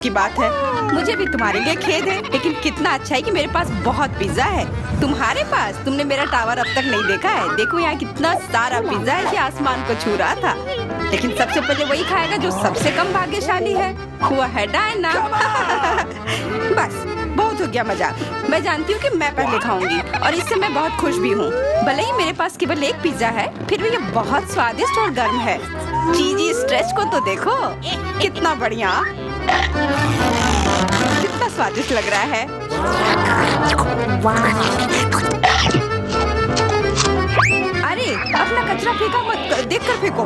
की बात है। मुझे भी तुम्हारे लिए खेद है, लेकिन कितना अच्छा है कि मेरे पास बहुत पिज्जा है। तुम्हारे पास? तुमने मेरा टावर अब तक नहीं देखा है। देखो यहाँ कितना सारा पिज्जा है कि आसमान को छू रहा था। लेकिन सबसे पहले वही खाएगा जो सबसे कम भाग्यशाली है। वो है डायना। बस बहुत हो गया मजाक। मैं जानती हूँ कि मैं पहले खाऊंगी और इससे मैं बहुत खुश भी हूँ। भले ही मेरे पास केवल एक पिज्जा है, फिर भी ये बहुत स्वादिष्ट और गर्म है। चीजी स्ट्रेच को तो देखो, कितना बढ़िया, कितना स्वादिष्ट लग रहा है। अरे अपना कचरा फेंका मत, देख कर फेंको।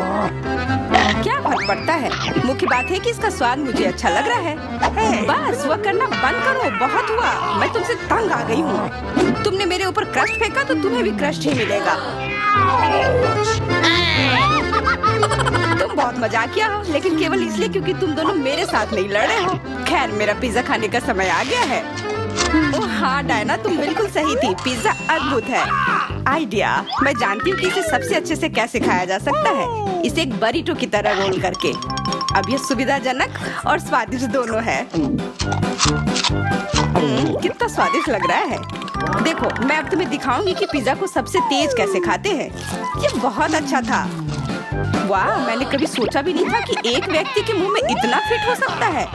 क्या फर्क पड़ता है, मुख्य बात है कि इसका स्वाद मुझे अच्छा लग रहा है। बस वह करना बंद करो, बहुत हुआ। मैं तुमसे तंग आ गई हूँ। तुमने मेरे ऊपर क्रस्ट फेंका तो तुम्हें भी क्रस्ट ही मिलेगा। तुम बहुत मजाकिया हो, लेकिन केवल इसलिए क्योंकि तुम दोनों मेरे साथ नहीं लड़े हो। खैर, मेरा पिज्जा खाने का समय आ गया है। ओह हाँ डायना, तुम बिल्कुल सही थी। पिज्जा अद्भुत है। आइडिया, मैं जानती हूँ कि इसे सबसे अच्छे से कैसे खाया जा सकता है। इसे एक बरीटो की तरह रोल करके। अब यह सुविधाजनक और स्वादिष्ट दोनों है। कितना स्वादिष्ट लग रहा है। देखो, मैं अब तुम्हें दिखाऊंगी कि पिज्जा को सबसे तेज कैसे खाते हैं। ये बहुत अच्छा था। वाह, मैंने कभी सोचा भी नहीं था कि एक व्यक्ति के मुंह में इतना फिट हो सकता है।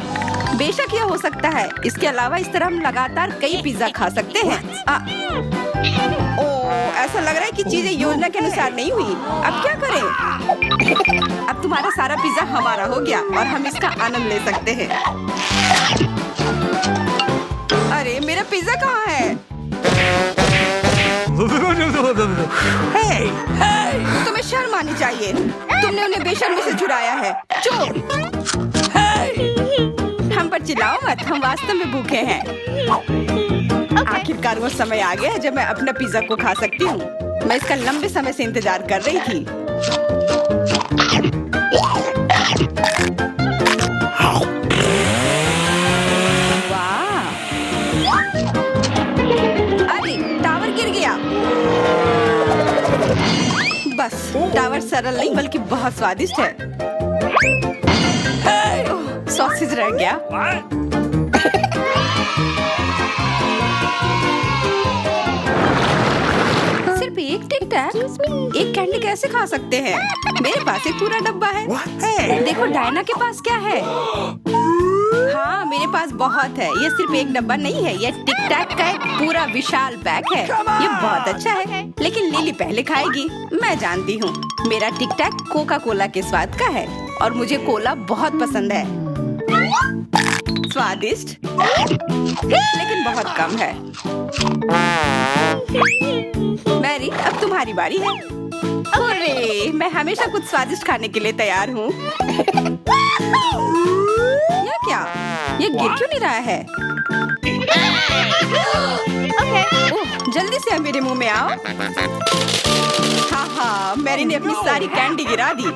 बेशक यह हो सकता है। इसके अलावा इस तरह हम लगातार कई पिज्जा खा सकते हैं। ऐसा लग रहा है कि चीजें योजना के अनुसार नहीं हुई। अब क्या करें? अब तुम्हारा सारा पिज्जा हमारा हो गया और हम इसका आनंद ले सकते हैं। अरे मेरा पिज्जा कहाँ है? तुम्हें शर्म आनी चाहिए। तुमने उन्हें बेशर्मी से चुराया है। चुप! हम पर चिल्लाओ मत, हम वास्तव में भूखे हैं। आखिरकार वो समय आ गया है जब मैं अपना पिज्जा को खा सकती हूँ। मैं इसका लंबे समय से इंतजार कर रही थी। वाह! अरे टावर गिर गया। बस टावर सरल नहीं बल्कि बहुत स्वादिष्ट है। सॉसेज रह गया। सिर्फ एक टिक टैक, एक कैंडी कैसे खा सकते हैं? मेरे पास एक पूरा डब्बा है। देखो डायना के पास क्या है। हाँ, मेरे पास बहुत है। ये सिर्फ एक डब्बा नहीं है, ये टिक टैक का एक पूरा विशाल पैक है। ये बहुत अच्छा है, लेकिन लिली पहले खाएगी। मैं जानती हूँ, मेरा टिक टैक कोका कोला के स्वाद का है और मुझे कोला बहुत पसंद है। स्वादिष्ट, लेकिन बहुत कम है। मैरी, अब तुम्हारी बारी है। अरे, मैं हमेशा कुछ स्वादिष्ट खाने के लिए तैयार हूँ। यह क्या? ये गिर क्यों नहीं रहा है? ओह, जल्दी से मेरे मुंह में आओ। हाँ, मैरी ने अपनी सारी कैंडी गिरा दी।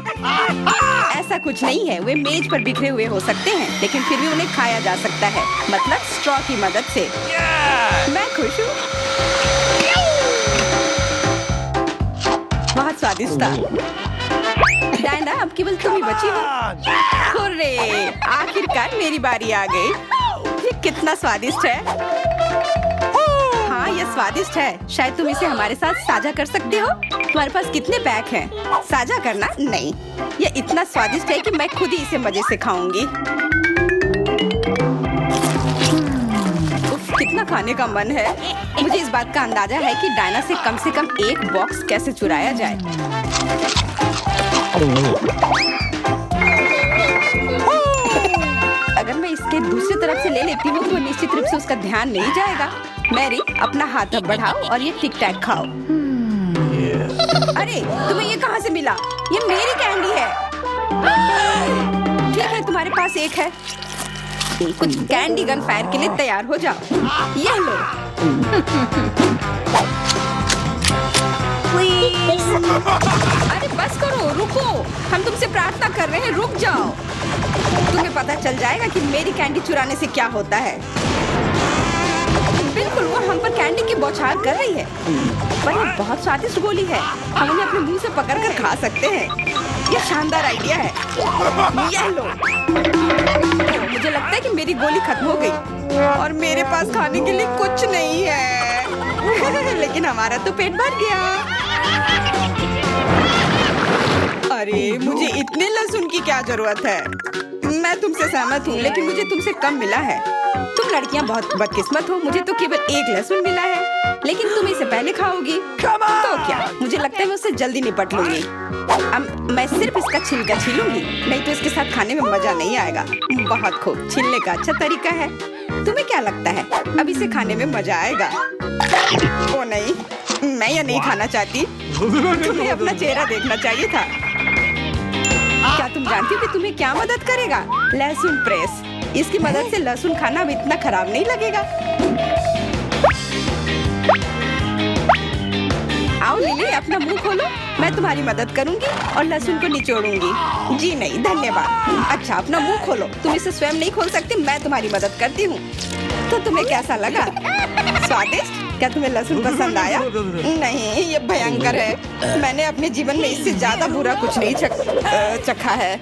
ऐसा कुछ नहीं है, वे मेज पर बिखरे हुए हो सकते हैं, लेकिन फिर भी उन्हें खाया जा सकता है, मतलब स्ट्रॉ की मदद से। मैं खुश हूँ। बहुत स्वादिष्ट था। डायना, अब केवल तुम ही बची हो। हुर्रे! आखिरकार मेरी बारी आ गई। ये कितना स्वादिष्ट है। हाँ, यह स्वादिष्ट है। शायद तुम इसे हमारे साथ साझा कर सकते हो। तुम्हारे पास कितने पैक हैं? साझा करना नहीं। यह इतना स्वादिष्ट है कि मैं खुद ही इसे मजे से खाऊंगी। उफ, कितना खाने का मन है। मुझे इस बात का अंदाजा है कि डायना से कम एक बॉक्स कैसे चुराया जाए। अगर मैं इसके दूसरी तरफ से ले लेती हूँ तो निश्चित रूप से उसका ध्यान नहीं जाएगा। मैरी, अपना हाथ अब बढ़ाओ और ये टिक टैक खाओ। अरे, तुम्हें ये कहाँ से मिला? ये मेरी कैंडी है। ठीक है, तुम्हारे पास एक है। कुछ कैंडी गन फायर के लिए तैयार हो जाओ। यह लो। अरे बस करो, रुको। हम तुमसे प्रार्थना कर रहे हैं, रुक जाओ। तुम्हें पता चल जाएगा कि मेरी कैंडी चुराने से क्या होता है। बिल्कुल, वो हम पर कैंडी की बौछार कर रही है। पर ये बहुत स्वादिष्ट गोली है। हम उन्हें अपने मुंह से पकड़कर खा सकते हैं। ये शानदार आइडिया है। यह लो। मुझे लगता है कि मेरी गोली खत्म हो गई और मेरे पास खाने के लिए कुछ नहीं है। लेकिन हमारा तो पेट भर गया। अरे मुझे इतने लहसुन की क्या जरूरत है? मैं तुमसे सहमत हूँ, लेकिन मुझे तुमसे कम मिला है। तुम लड़कियाँ बहुत बदकिस्मत हो, मुझे तो केवल एक लहसुन मिला है, लेकिन तुम इसे पहले खाओगी तो क्या? मुझे लगता है मैं उससे जल्दी निपट लूंगी। अब मैं सिर्फ इसका छिलका छीलूंगी, नहीं तो इसके साथ खाने में मजा नहीं आएगा। बहुत खूब, छीलने का अच्छा तरीका है। तुम्हें क्या लगता है अब इसे खाने में मजा आएगा? ओ नहीं, मैं यह नहीं खाना चाहती। तुम्हें अपना चेहरा देखना चाहिए था। क्या तुम जानती हो कि तुम्हें क्या मदद करेगा? लहसुन प्रेस। इसकी मदद से लहसुन खाना अब इतना खराब नहीं लगेगा। आओ लिली, अपना मुंह खोलो, मैं तुम्हारी मदद करूंगी और लहसुन को निचोड़ूंगी। जी नहीं, धन्यवाद। अच्छा, अपना मुंह खोलो। तुम इसे स्वयं नहीं खोल सकती, मैं तुम्हारी मदद करती हूँ। तो तुम्हें कैसा लगा? स्वादिष्ट? क्या तुम्हें लहसुन पसंद आया? नहीं, ये भयंकर है। मैंने अपने जीवन में इससे ज्यादा बुरा कुछ नहीं चखा है।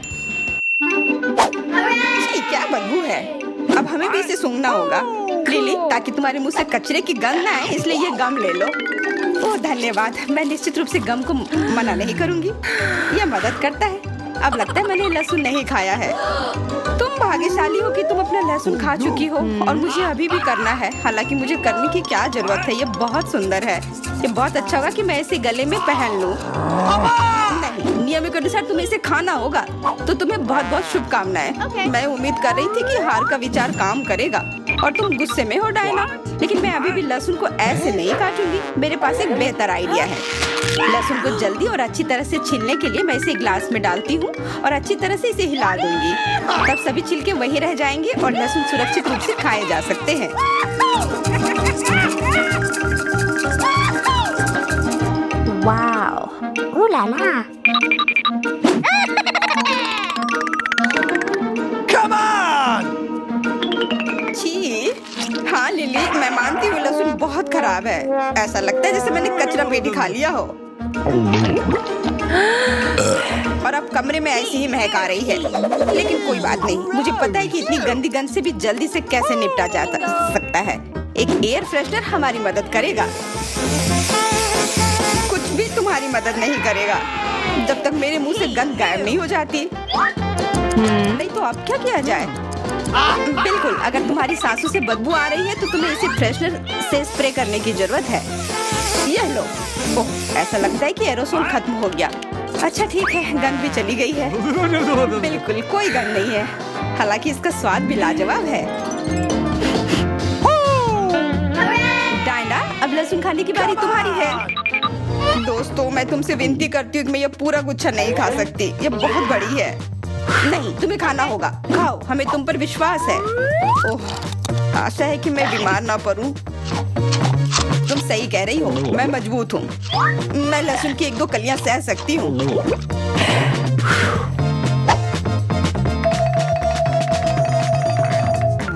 क्या बदबू है। अब हमें भी इसे सूंघना होगा लिली, ताकि तुम्हारे मुंह से कचरे की गंध ना आए, इसलिए ये गम ले लो। ओह धन्यवाद, मैं निश्चित रूप से गम को मना नहीं करूंगी। यह मदद करता है। अब लगता है मैंने लहसुन नहीं खाया है। तुम भाग्यशाली हो कि तुम अपना लहसुन खा चुकी हो और मुझे अभी भी करना है। हालांकि मुझे करने की क्या जरूरत है, ये बहुत सुंदर है। ये बहुत अच्छा होगा कि मैं इसे गले में पहन लूं। नहीं, नियम के अनुसार तुम्हें इसे खाना होगा। तो तुम्हें बहुत बहुत शुभकामनाएं। मैं उम्मीद कर रही थी कि हार का विचार काम करेगा और तुम गुस्से में हो डायना, लेकिन मैं अभी भी लहसुन को ऐसे नहीं काटूंगी। मेरे पास एक बेहतर आइडिया है। लहसुन को जल्दी और अच्छी तरह से छीलने के लिए मैं इसे ग्लास में डालती हूँ और अच्छी तरह से इसे हिला दूंगी। तब सभी छिलके वहीं रह जाएंगे और लहसुन सुरक्षित रूप से खाए जा सकते हैं। Wow, ooh la la। Come on! छी, हाँ लिली, मैं मानती हूँ लहसुन बहुत खराब है। ऐसा लगता है जैसे मैंने कचरा पेटी खा लिया हो। और अब कमरे में ऐसी ही महक आ रही है, लेकिन कोई बात नहीं। मुझे पता है कि इतनी गंदी गंध से भी जल्दी से कैसे निपटा जा सकता है। एक एयर फ्रेशनर हमारी मदद करेगा। कुछ भी तुम्हारी मदद नहीं करेगा जब तक मेरे मुंह से गंध गायब नहीं हो जाती। नहीं तो अब क्या किया जाए? बिल्कुल, अगर तुम्हारी सांसों से बदबू आ रही है तो तुम्हें इसे फ्रेशनर से स्प्रे करने की जरूरत है। यह लो। ओह, ऐसा लगता है कि एरोसोल खत्म हो गया। अच्छा ठीक है, गंध भी चली गई है। बिल्कुल कोई गंध नहीं है, हालांकि इसका स्वाद भी लाजवाब है। डायना, अब लहसुन खाने की बारी तुम्हारी है। दोस्तों, मैं तुमसे विनती करती हूँ कि मैं ये पूरा गुच्छा नहीं खा सकती। ये बहुत बड़ी है। नहीं, तुम्हें खाना होगा। खाओ, हमें तुम पर विश्वास है। ओह, आशा है कि मैं बीमार ना पड़ूं। तुम सही कह रही हो, मैं मजबूत हूँ। मैं लहसुन की 1-2 कलियां सह सकती हूँ।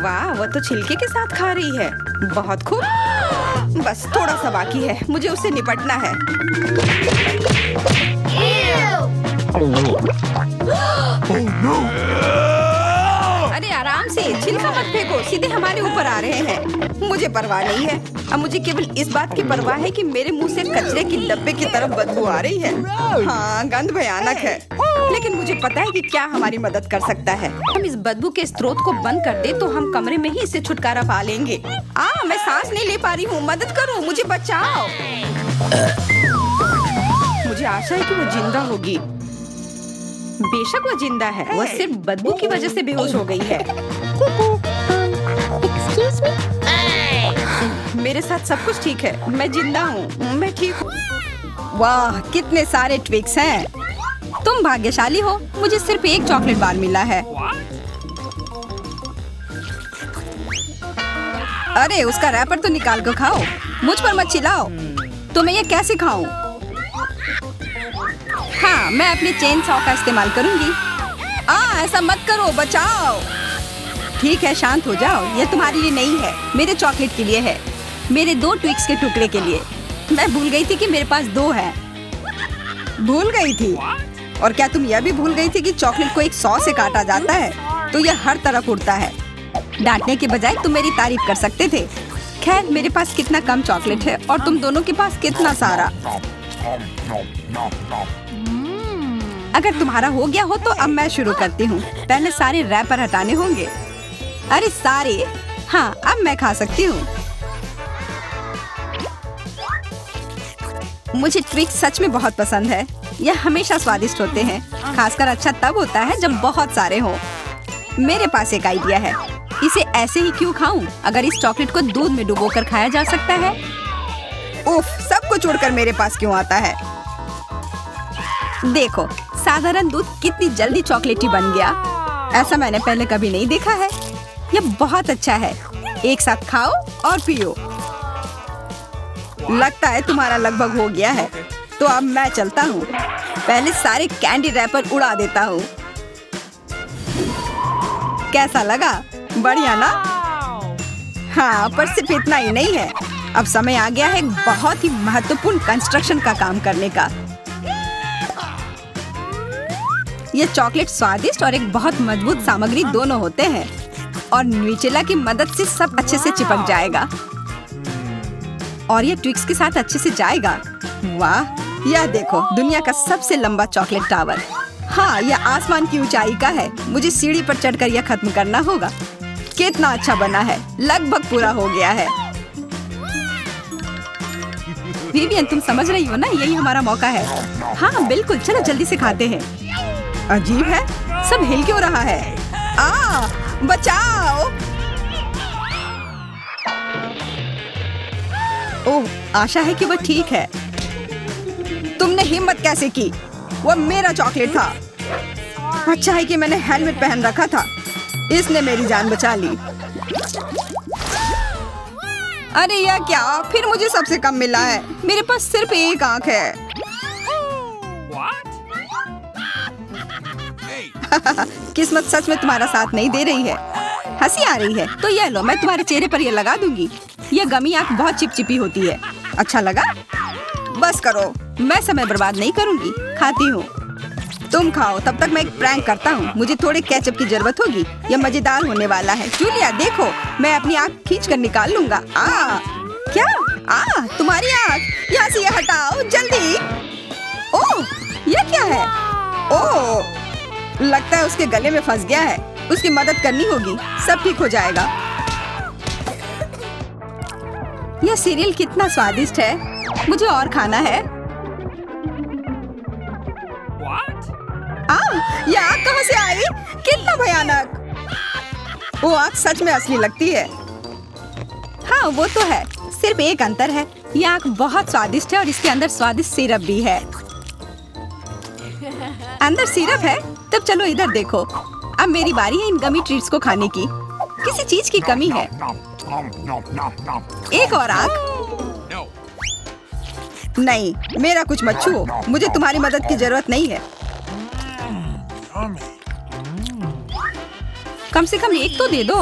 वाह, वो तो छिलके के साथ खा रही है। बहुत खूब। बस थोड़ा सा बाकी है, मुझे उससे निपटना है। अरे आराम से, छिलका मत फेंको, सीधे हमारे ऊपर आ रहे हैं। मुझे परवाह नहीं है। अब मुझे केवल इस बात की परवाह है कि मेरे मुंह से कचरे की डब्बे की तरफ बदबू आ रही है। हाँ, गंध भयानक है, लेकिन मुझे पता है कि क्या हमारी मदद कर सकता है। हम इस बदबू के स्रोत को बंद कर दे तो हम कमरे में ही इससे छुटकारा पा लेंगे। मैं सांस नहीं ले पा रही हूँ, मदद करो, मुझे बचाओ। मुझे आशा है कि वो जिंदा होगी। बेशक वो जिंदा है, वो सिर्फ बदबू की वजह से बेहोश हो गई है। Excuse me? मेरे साथ सब कुछ ठीक है, मैं जिंदा हूँ, मैं ठीक हूँ। वाह, कितने सारे ट्विक्स हैं। तुम भाग्यशाली हो, मुझे सिर्फ एक चॉकलेट बार मिला है। अरे उसका रैपर तो निकाल कर खाओ, मुझ पर मत चिल्लाओ। तो मैं ये कैसे खाऊं? हाँ, मैं अपने चेन सॉ का इस्तेमाल करूंगी। ऐसा मत करो, बचाओ। ठीक है, शांत हो जाओ। ये तुम्हारे लिए नहीं है, मेरे चॉकलेट के लिए है, मेरे 2 ट्विक्स के टुकड़े के लिए। मैं भूल गई थी कि मेरे पास 2 है। भूल गई थी? और क्या तुम यह भी भूल गई थी कि चॉकलेट को एक सॉ से काटा जाता है? तो यह हर तरफ उड़ता है। डांटने के बजाय तुम मेरी तारीफ कर सकते थे। खैर, मेरे पास कितना कम चॉकलेट है और तुम दोनों के पास कितना सारा। अगर तुम्हारा हो गया हो तो अब मैं शुरू करती हूँ। पहले सारे रैपर हटाने होंगे। अरे सारे? हाँ, अब मैं खा सकती हूँ। मुझे ट्विक्स सच में बहुत पसंद है। यह हमेशा स्वादिष्ट होते हैं। खासकर अच्छा तब होता है जब बहुत सारे हों। मेरे पास एक आइडिया है। इसे ऐसे ही क्यों खाऊं? अगर इस चॉकलेट को दूध में डुबोकर खाया जा सकता है। उफ, सब कुछ उड़कर मेरे पास क्यों आता है? देखो, साधारण दूध कितनी जल्दी चॉकलेटी बन गया। ऐसा मैंने पहले कभी नहीं देखा है। यह बहुत अच्छा है। एक साथ खाओ और पियो। लगता है तुम्हारा लगभग हो गया है, तो अब मैं चलता हूँ। पहले सारे कैंडी रैपर उड़ा देता हूँ। कैसा लगा? बढ़िया ना? हाँ, पर सिर्फ इतना ही नहीं है। अब समय आ गया है एक बहुत ही महत्वपूर्ण कंस्ट्रक्शन का काम करने का। ये चॉकलेट स्वादिष्ट और एक बहुत मजबूत सामग्री दोनों होते हैं, और न्यूटेला की मदद से सब अच्छे से चिपक जाएगा और ये ट्विक्स के साथ अच्छे से जाएगा। वाह, यह देखो, दुनिया का सबसे लंबा चॉकलेट टावर। हाँ, यह आसमान की ऊंचाई का है। मुझे सीढ़ी पर चढ़कर यह खत्म करना होगा। कितना अच्छा बना है। लगभग पूरा हो गया है। विवियन, तुम समझ रही हो ना? यही हमारा मौका है। हाँ बिल्कुल, चलो जल्दी से खाते हैं। अजीब है, सब हिल क्यों रहा है? बचाओ! ओह, आशा है कि वह ठीक है। तुमने हिम्मत कैसे की? वह मेरा चॉकलेट था। अच्छा है कि मैंने हेलमेट पहन रखा था। इसने मेरी जान बचा ली। अरे यह क्या? फिर मुझे सबसे कम मिला है। मेरे पास सिर्फ एक आंख है। किस्मत सच में तुम्हारा साथ नहीं दे रही है। हंसी आ रही है तो यह लो, मैं तुम्हारे चेहरे पर यह लगा दूंगी। यह गमी आंख बहुत चिपचिपी होती है। अच्छा लगा? बस करो, मैं समय बर्बाद नहीं करूंगी। खाती हूँ, तुम खाओ। तब तक मैं एक प्रैंक करता हूँ। मुझे थोड़े केचप की जरूरत होगी। यह मजेदार होने वाला है। जूलिया देखो, मैं अपनी आँख खींच कर निकाल लूंगा। क्या? तुम्हारी आँख? यहाँ से यह हटाओ जल्दी। ओह, यह क्या है? ओह, लगता है उसके गले में फंस गया है। उसकी मदद करनी होगी, सब ठीक हो जाएगा। यह सीरियल कितना स्वादिष्ट है। मुझे और खाना है। यह आग कहाँ से आई? कितना भयानक! वो आग सच में असली लगती है। हाँ वो तो है, सिर्फ एक अंतर है। यह आग बहुत स्वादिष्ट है और इसके अंदर स्वादिष्ट सिरप भी है। अंदर सिरप है? तब चलो इधर देखो। अब मेरी बारी है इन गमी ट्रीट्स को खाने की। किसी चीज की कमी है। एक और आग? नहीं, मेरा कुछ मत छुओ। मुझे तुम्हारी मदद की जरूरत नहीं है। कम से कम एक तो दे दो।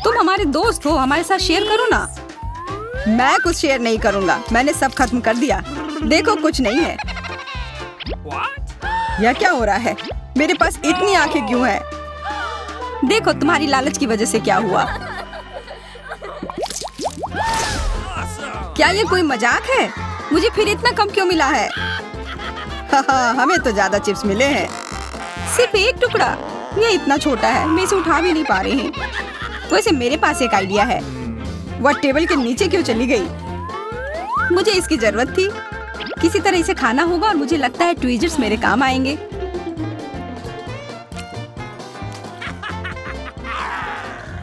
तुम हमारे दोस्त हो, हमारे साथ शेयर करो ना। मैं कुछ शेयर नहीं करूंगा। मैंने सब खत्म कर दिया। देखो, कुछ नहीं है। यह क्या हो रहा है? मेरे पास इतनी आंखें क्यों हैं? देखो, तुम्हारी लालच की वजह से क्या हुआ। क्या ये कोई मजाक है? मुझे फिर इतना कम क्यों मिला है? हमें तो ज्यादा चिप्स मिले हैं। सिर्फ एक टुकड़ा? ये इतना छोटा है, मैं इसे उठा भी नहीं पा रही हूँ। वैसे मेरे पास एक आइडिया है। वह टेबल के नीचे क्यों चली गई? मुझे इसकी जरूरत थी। किसी तरह इसे खाना होगा और मुझे लगता है ट्वीजर्स मेरे काम आएंगे।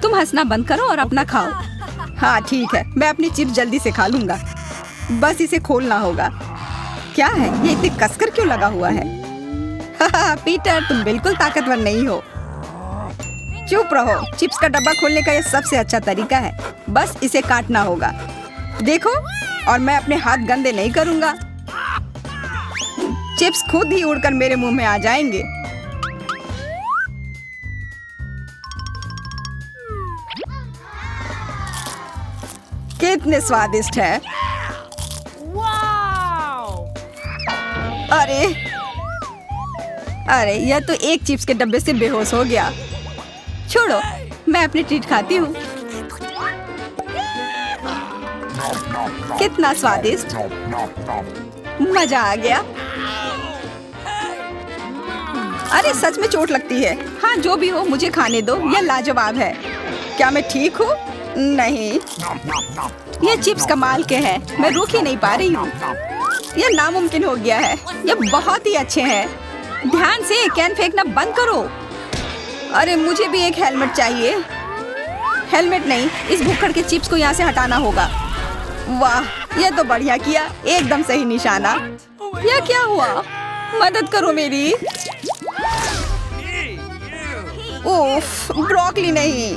तुम हंसना बंद करो और अपना खाओ। हाँ ठीक है, मैं अपनी चिप्स जल्दी से खा लूंगा। बस इसे खोलना होगा। क्या है ये इतने कसकर क्यों लगा हुआ है? पीटर, तुम बिल्कुल ताकतवर नहीं हो। चुप रहो। चिप्स का डब्बा खोलने का ये सबसे अच्छा तरीका है। बस इसे काटना होगा। देखो, और मैं अपने हाथ गंदे नहीं करूंगा। चिप्स खुद ही उड़कर मेरे मुंह में आ जाएंगे। कितने स्वादिष्ट है। अरे, यह तो एक चिप्स के डब्बे से बेहोश हो गया। छोड़ो, मैं अपनी ट्रीट खाती हूँ। कितना स्वादिष्ट, मजा आ गया। अरे सच में चोट लगती है। हाँ जो भी हो, मुझे खाने दो, यह लाजवाब है। क्या मैं ठीक हूँ? नहीं, ये चिप्स कमाल के हैं, मैं रुक ही नहीं पा रही हूँ। यह नामुमकिन हो गया है, ये बहुत ही अच्छे हैं। ध्यान से, कैन फेंकना बंद करो। अरे मुझे भी एक हेलमेट चाहिए। हेलमेट नहीं, इस भुक्कड़ के चिप्स को यहाँ से हटाना होगा। वाह, यह तो बढ़िया किया, एकदम सही निशाना। यह क्या हुआ? मदद करो मेरी। उफ, ब्रोकली नहीं।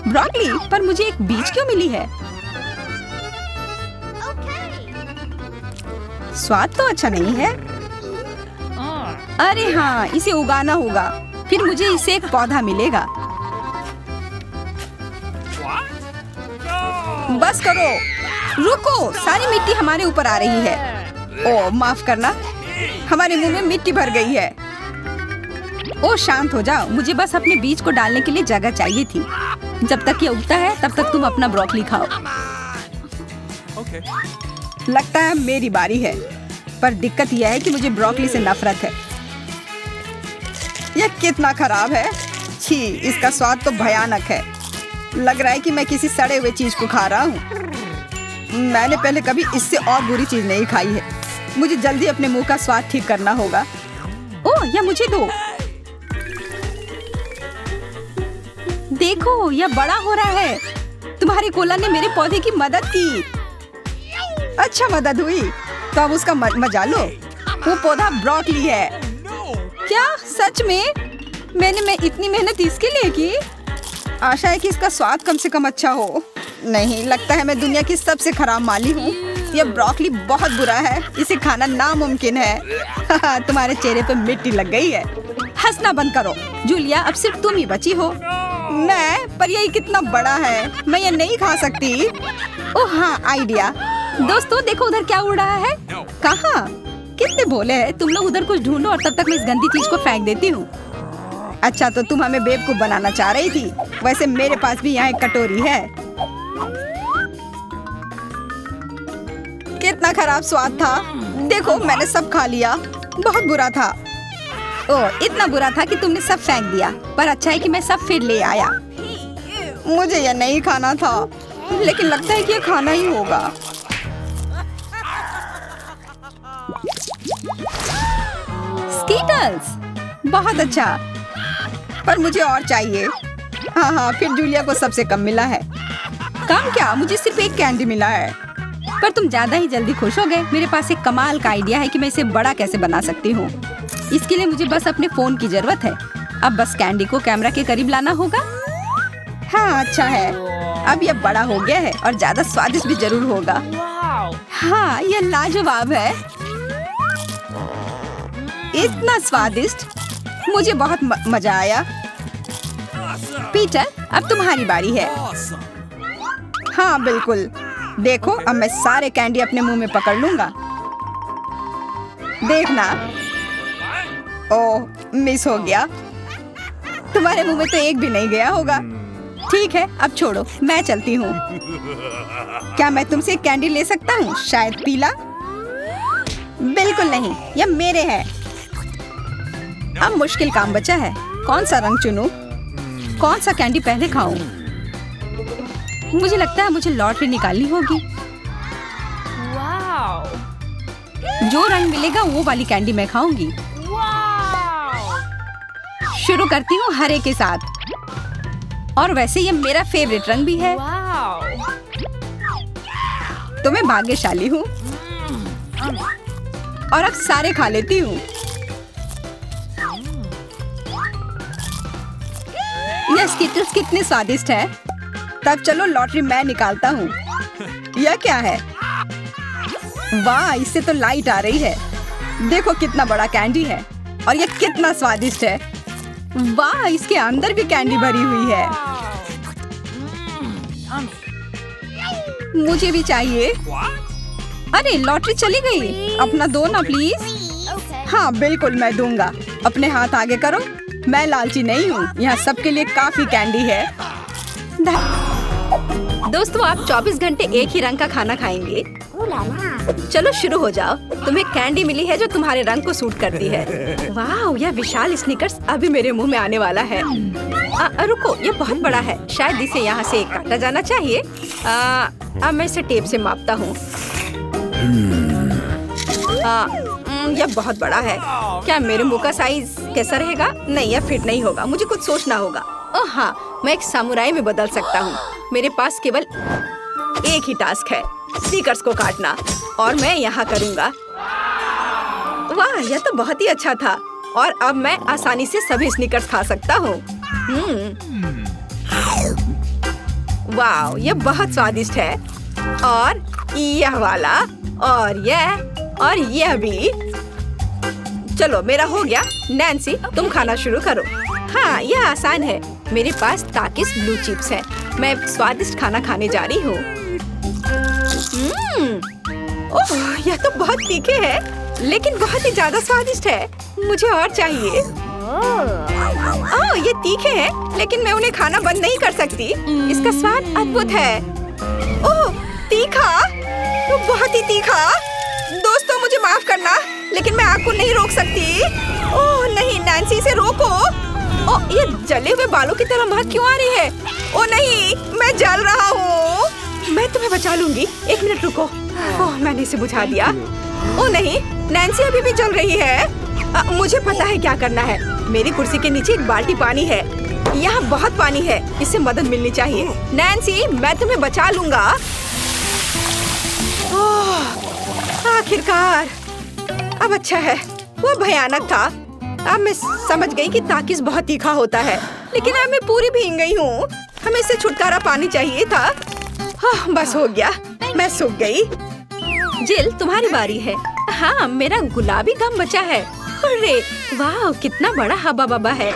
ब्रोकली, पर मुझे एक बीज क्यों मिली है? स्वाद तो अच्छा नहीं है। अरे हाँ, इसे उगाना होगा, फिर मुझे इसे एक पौधा मिलेगा। बस करो, रुको, सारी मिट्टी हमारे ऊपर आ रही है। ओह माफ करना, हमारे मुंह में मिट्टी भर गई है। ओह शांत हो जाओ, मुझे बस अपने बीज को डालने के लिए जगह चाहिए थी। जब तक ये उगता है तब तक तुम अपना ब्रोकली खाओ। लगता है मेरी बारी है, पर दिक्कत यह है कि मुझे ब्रोकली से नफरत है। यह कितना खराब है। छी, इसका स्वाद तो भयानक है। लग रहा है कि मैं किसी सड़े हुए चीज को खा रहा हूँ। मैंने पहले कभी इससे और बुरी चीज नहीं खाई है। मुझे जल्दी अपने मुंह का स्वाद ठीक करना होगा। ओह, यह मुझे दो। देखो, यह बड़ा हो रहा है। तुम्हारे कोला ने मेरे पौधे की मदद की। अच्छा मदद हुई, तो अब उसका मजा लो। वो पौधा ब्रोकली है। क्या सच में? मैं इतनी मेहनत इसके लिए की। आशा है कि इसका स्वाद कम से कम अच्छा हो। नहीं, लगता है मैं दुनिया की सबसे खराब माली हूँ। यह ब्रोकली बहुत बुरा है, इसे खाना नामुमकिन है। तुम्हारे चेहरे पे मिट्टी लग गई है। हंसना बंद करो। जूलिया, अब सिर्फ तुम ही बची हो। मैं? पर यह कितना बड़ा है, मैं ये नहीं खा सकती। ओह हाँ, आइडिया। दोस्तों देखो, उधर क्या उड़ रहा है। कहाँ? कितने भोले हैं तुम लोग। उधर कुछ ढूंढो और तब तक मैं इस गंदी चीज को फेंक देती हूँ। अच्छा, तो तुम हमें बेवकूफ बनाना चाह रही थी। वैसे मेरे पास भी यहाँ एक कटोरी है। कितना खराब स्वाद था। देखो, मैंने सब खा लिया। बहुत बुरा था। ओह, इतना बुरा था कि तुमने सब फेंक दिया। पर अच्छा है कि मैं सब फिर ले आया। मुझे यह नहीं खाना था, लेकिन लगता है कि यह खाना ही होगा। स्कीटल्स, बहुत अच्छा, पर मुझे और चाहिए। हाँ, फिर जूलिया को सबसे कम मिला है। कम क्या, मुझे सिर्फ एक कैंडी मिला है। पर तुम ज्यादा ही जल्दी खुश हो गए। मेरे पास एक कमाल का आइडिया है कि मैं इसे बड़ा कैसे बना सकती हूँ। इसके लिए मुझे बस अपने फोन की जरूरत है। अब बस कैंडी को कैमरा के करीब लाना होगा। हाँ अच्छा है, अब यह बड़ा हो गया है और ज्यादा स्वादिष्ट भी जरूर होगा। हाँ, यह लाजवाब है, इतना स्वादिष्ट, मुझे बहुत मजा आया। पीटर, अब तुम्हारी बारी है। हाँ बिल्कुल, देखो अब मैं सारे कैंडी अपने मुंह में पकड़ लूंगा। देखना। ओह, मिस हो गया। तुम्हारे मुंह में तो एक भी नहीं गया होगा। ठीक है, अब छोड़ो, मैं चलती हूँ। क्या मैं तुमसे एक कैंडी ले सकता हूँ? शायद पीला? बिल्कुल नहीं, यह मेरे हैं। अब मुश्किल काम बचा है, कौन सा रंग चुनूं? कौन सा कैंडी पहले खाऊं? मुझे लगता है मुझे लॉटरी निकालनी होगी। जो रंग मिलेगा वो वाली कैंडी मैं खाऊंगी। शुरू करती हूँ हरे के साथ, और वैसे ये मेरा फेवरेट रंग भी है। तो मैं भाग्यशाली हूँ और अब सारे खा लेती हूँ। यह स्किटल्स कितने स्वादिष्ट है। तब चलो लॉटरी मैं निकालता हूँ। यह क्या है? वाह, इससे तो लाइट आ रही है। देखो कितना बड़ा कैंडी है और यह कितना स्वादिष्ट है। वाह, इसके अंदर भी कैंडी भरी हुई है। मुझे भी चाहिए। अरे लॉटरी चली गई, अपना दो ना प्लीज। हाँ बिल्कुल, मैं दूंगा। अपने हाथ आगे करो। मैं लालची नहीं हूँ, यहाँ सबके लिए काफी कैंडी है। दोस्तों, आप 24 घंटे एक ही रंग का खाना खाएंगे? Ooh la la. चलो शुरू हो जाओ। तुम्हें कैंडी मिली है जो तुम्हारे रंग को सूट करती है। वाह, यह विशाल स्निकर्स अभी मेरे मुंह में आने वाला है। रुको, ये बहुत बड़ा है, शायद इसे यहाँ से काटा जाना चाहिए। अब मैं इसे टेप से मापता हूँ। यह बहुत बड़ा है। क्या मेरे मुंह का साइज कैसा रहेगा? नहीं, यह फिट नहीं होगा, मुझे कुछ सोचना होगा। ओह हाँ, मैं एक सामुराई में बदल सकता हूँ। मेरे पास केवल एक ही टास्क है, स्निकर्स को काटना, और मैं यहाँ करूँगा। वाह, यह तो बहुत ही अच्छा था, और अब मैं आसानी से सभी स्निकर्स खा सकता हूँ। वाह, यह बहुत स्वादिष्ट है। और यह वाला, और यह भी। चलो, मेरा हो गया। नैन्सी, तुम खाना शुरू करो। हाँ, यह आसान है। मेरे पास ताकिस ब्लू चिप्स है। मैं स्वादिष्ट खाना खाने जा रही हूँ। ओह, यह तो बहुत तीखे है, लेकिन बहुत ही ज्यादा स्वादिष्ट है। मुझे और चाहिए। ओह, ये तीखे हैं, लेकिन मैं उन्हें खाना बंद नहीं कर सकती। इसका स्वाद अद्भुत है। ओह, तीखा, तो बहुत ही तीखा। दोस्तों, मुझे माफ करना, लेकिन मैं आग को नहीं रोक सकती। ओह नहीं, नैन्सी, इसे रोको। ओह, ये जले हुए बालों की तरह महक क्यों आ रही है? ओह नहीं, मैं जल रहा हूँ। मैं तुम्हें बचा लूंगी। एक मिनट रुको। ओह, मैंने इसे बुझा दिया। ओह नहीं, नैन्सी अभी भी जल रही है। मुझे पता है क्या करना है। मेरी कुर्सी के नीचे एक बाल्टी पानी है। यहाँ बहुत पानी है, इससे मदद मिलनी चाहिए। नैन्सी, मैं तुम्हें बचा लूंगा। ओह, आखिरकार। अब अच्छा है, वो भयानक था। अब मैं समझ गई कि ताकिस बहुत तीखा होता है, लेकिन अब मैं पूरी भीग गई हूँ। हमें इससे छुटकारा पानी चाहिए था। हाँ, बस हो गया, मैं सूख गई। जिल, तुम्हारी बारी है। हाँ, मेरा गुलाबी गम बचा है। अरे वाह, कितना बड़ा हब्बा बब्बा है।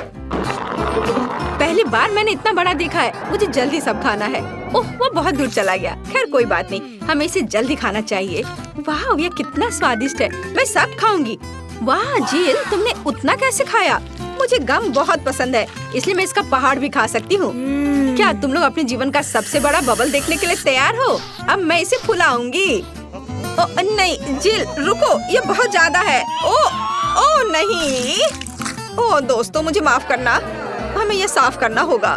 पहली बार मैंने इतना बड़ा देखा है। मुझे जल्दी सब खाना है। ओह, वो बहुत दूर चला गया। खैर कोई बात नहीं, हमें इसे जल्दी खाना चाहिए। वाह, ये कितना स्वादिष्ट है। मैं सब खाऊंगी। वाह जिल, तुमने उतना कैसे खाया? मुझे गम बहुत पसंद है, इसलिए मैं इसका पहाड़ भी खा सकती हूँ। क्या तुम लोग अपने जीवन का सबसे बड़ा बबल देखने के लिए तैयार हो? अब मैं इसे फुलाऊंगी। नहीं जिल, रुको, ये बहुत ज्यादा है। ओ नहीं। ओ दोस्तों, मुझे माफ करना, हमें ये साफ करना होगा।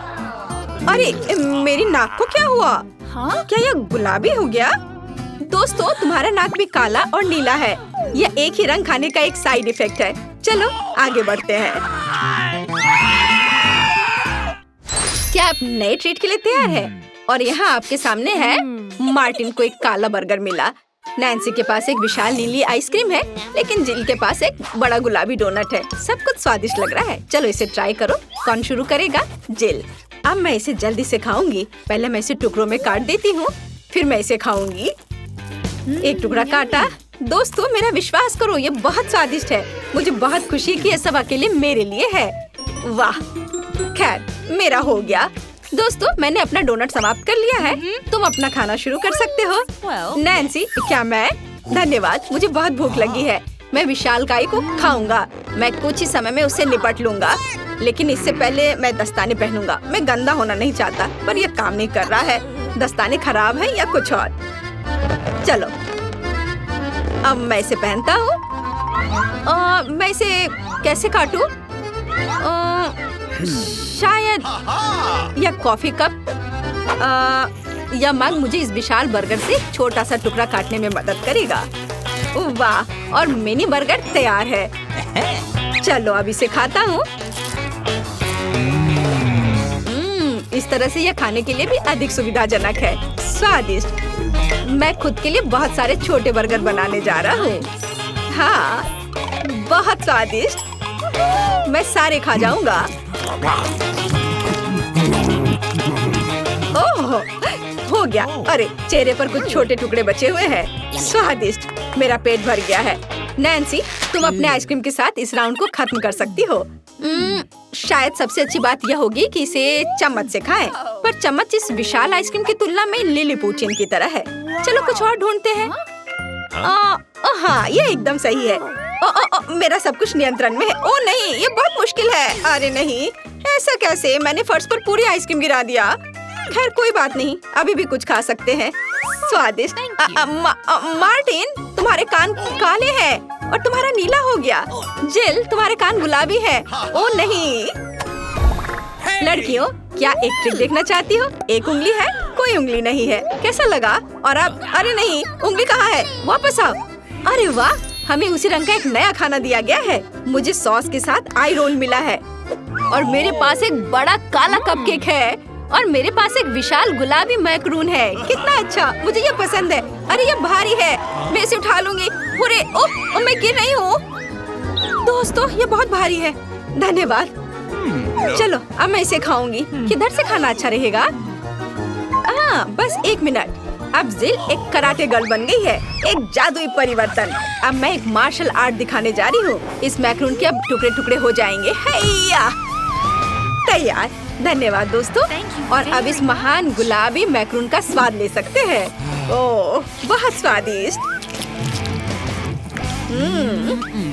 अरे मेरी नाक को क्या हुआ? हाँ? क्या यह गुलाबी हो गया? दोस्तों, तुम्हारा नाक भी काला और नीला है। यह एक ही रंग खाने का एक साइड इफेक्ट है। चलो आगे बढ़ते हैं। क्या आप नए ट्रीट के लिए तैयार हैं? और यहाँ आपके सामने है। मार्टिन को एक काला बर्गर मिला। नैन्सी के पास एक विशाल नीली आइसक्रीम है, लेकिन जिल के पास एक बड़ा गुलाबी डोनट है। सब कुछ स्वादिष्ट लग रहा है। चलो इसे ट्राई करो। कौन शुरू करेगा? जिल। अब मैं इसे जल्दी से खाऊंगी। पहले मैं इसे टुकड़ों में काट देती हूँ, फिर मैं इसे खाऊंगी। एक टुकड़ा काटा। दोस्तों, मेरा विश्वास करो, ये बहुत स्वादिष्ट है। मुझे बहुत खुशी कि ये सब अकेले मेरे लिए है। वाह, खैर मेरा हो गया। दोस्तों, मैंने अपना डोनट समाप्त कर लिया है। तुम अपना खाना शुरू कर सकते हो। नैन्सी, क्या मैं? धन्यवाद, मुझे बहुत भूख लगी है। मैं विशालकाय को खाऊंगा। मैं कुछ ही समय में उससे निपट लूंगा, लेकिन इससे पहले मैं दस्ताने पहनूंगा। मैं गंदा होना नहीं चाहता, पर यह काम नहीं कर रहा है। दस्ताने खराब है या कुछ और। चलो, अब मैं इसे पहनता हूँ। मैं इसे कैसे काटूं? शायद यह कॉफी कप या मग मुझे इस विशाल बर्गर से छोटा सा टुकड़ा काटने में मदद करेगा। वाह, और मिनी बर्गर तैयार है। चलो अब इसे खाता हूँ। इस तरह से यह खाने के लिए भी अधिक सुविधाजनक है। स्वादिष्ट। मैं खुद के लिए बहुत सारे छोटे बर्गर बनाने जा रहा हूँ। हाँ, बहुत स्वादिष्ट। मैं सारे खा जाऊंगा। ओह, हो गया। अरे चेहरे पर कुछ छोटे टुकड़े बचे हुए हैं। स्वादिष्ट। मेरा पेट भर गया है। नैन्सी, तुम अपने आइसक्रीम के साथ इस राउंड को खत्म कर सकती हो। शायद सबसे अच्छी बात यह होगी कि इसे चम्मच से खाएं, पर चम्मच इस विशाल आइसक्रीम की तुलना में लिलीपुचिन की तरह है। चलो कुछ और ढूंढते हैं। हाँ, ये एकदम सही है। मेरा सब कुछ नियंत्रण में है। ओ नहीं, ये बहुत मुश्किल है। अरे नहीं, ऐसा कैसे? मैंने फर्श पर पूरी आइसक्रीम गिरा दिया। खैर कोई बात नहीं, अभी भी कुछ खा सकते हैं। स्वादिष्ट। मार्टिन, तुम्हारे कान काले हैं और तुम्हारा नीला हो गया। जिल, तुम्हारे कान गुलाबी है। ओ नहीं। लड़कियों, क्या एक ट्रिक देखना चाहती हो? एक उंगली है, कोई उंगली नहीं है। कैसा लगा? और अब अरे नहीं, उंगली कहाँ है? वापस आओ। अरे वाह, हमें उसी रंग का एक नया खाना दिया गया है। मुझे सॉस के साथ आई रोल मिला है और मेरे पास एक बड़ा काला कपकेक है और मेरे पास एक विशाल गुलाबी मैक्रून है। कितना अच्छा, मुझे ये पसंद है। अरे ये भारी है, मैं इसे उठा लूंगी। पूरे ओह, मैं गिर रही हूँ। दोस्तों, ये बहुत भारी है। धन्यवाद। चलो, अब मैं इसे खाऊंगी। किधर से खाना अच्छा रहेगा? बस 1 मिनट। अब जिल एक कराटे गर्ल बन गई है। एक जादुई परिवर्तन। अब मैं एक मार्शल आर्ट दिखाने जा रही हूँ। इस मैक्रून के अब टुकड़े टुकड़े हो जाएंगे। हैया! तैयार। धन्यवाद दोस्तों। और अब इस महान गुलाबी मैक्रून का स्वाद ले सकते हैं। ओह, बहुत स्वादिष्ट।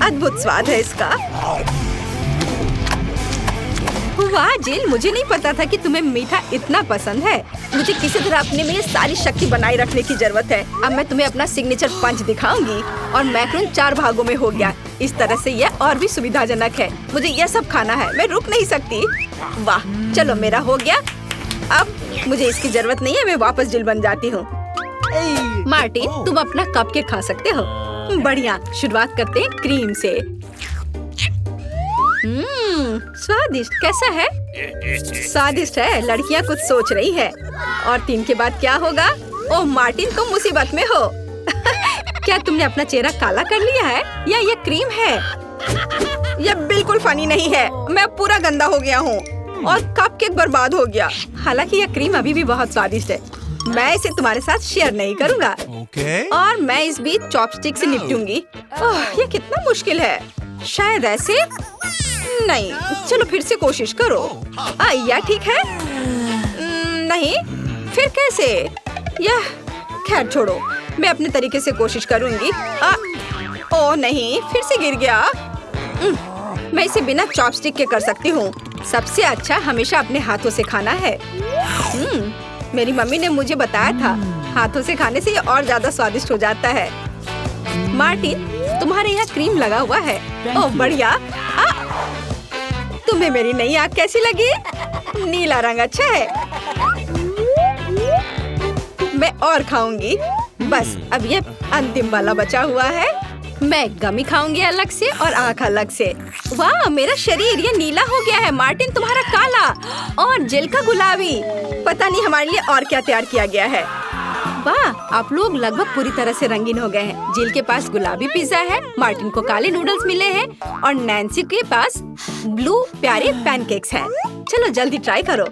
अद्भुत स्वाद है इसका। वाह जिल, मुझे नहीं पता था कि तुम्हें मीठा इतना पसंद है। मुझे किसी तरह अपने में ये सारी शक्ति बनाए रखने की जरूरत है। अब मैं तुम्हें अपना सिग्नेचर पंच दिखाऊंगी। और मैक्रून 4 भागों में हो गया। इस तरह से यह और भी सुविधाजनक है। मुझे यह सब खाना है, मैं रुक नहीं सकती। वाह, चलो मेरा हो गया। अब मुझे इसकी जरूरत नहीं है, मैं वापस जिल बन जाती हूँ। मार्टिन, तुम अपना कपकेक खा सकते हो। बढ़िया, शुरुआत करते हैं क्रीम से। स्वादिष्ट। कैसा है? स्वादिष्ट है। लड़कियाँ कुछ सोच रही है। और 3 के बाद क्या होगा? ओह मार्टिन, तुम मुसीबत में हो। क्या तुमने अपना चेहरा काला कर लिया है या ये क्रीम है? यह बिल्कुल फनी नहीं है। मैं पूरा गंदा हो गया हूँ और कपकेक बर्बाद हो गया। हालांकि यह क्रीम अभी भी बहुत स्वादिष्ट है। मैं इसे तुम्हारे साथ शेयर नहीं करूँगा। और मैं इस बीच चॉपस्टिक से निपटूंगी। ओह, ये कितना मुश्किल है। शायद ऐसे नहीं। चलो फिर से कोशिश करो। यह ठीक है? नहीं, फिर कैसे? यह खैर छोड़ो, मैं अपने तरीके से कोशिश करूंगी। ओह नहीं, फिर से गिर गया। मैं इसे बिना चॉपस्टिक के कर सकती हूँ। सबसे अच्छा हमेशा अपने हाथों से खाना है। मेरी मम्मी ने मुझे बताया था, हाथों से खाने से ये और ज्यादा स्वादिष्ट हो जाता है। मार्टिन, तुम्हारे यहाँ क्रीम लगा हुआ है। ओह बढ़िया। तुम्हें मेरी नई आँख कैसी लगी? नीला रंग अच्छा है। मैं और खाऊंगी। बस अब ये अंतिम वाला बचा हुआ है। मैं गमी खाऊंगी अलग से और आँख अलग से। वाह, मेरा शरीर ये नीला हो गया है। मार्टिन, तुम्हारा काला और जिल का गुलाबी। पता नहीं हमारे लिए और क्या तैयार किया गया है। वाह, आप लोग लगभग पूरी तरह से रंगीन हो गए हैं। जिल के पास गुलाबी पिज्जा है, मार्टिन को काले नूडल्स मिले हैं और नैन्सी के पास ब्लू प्यारे पैनकेक्स हैं। चलो जल्दी ट्राई करो।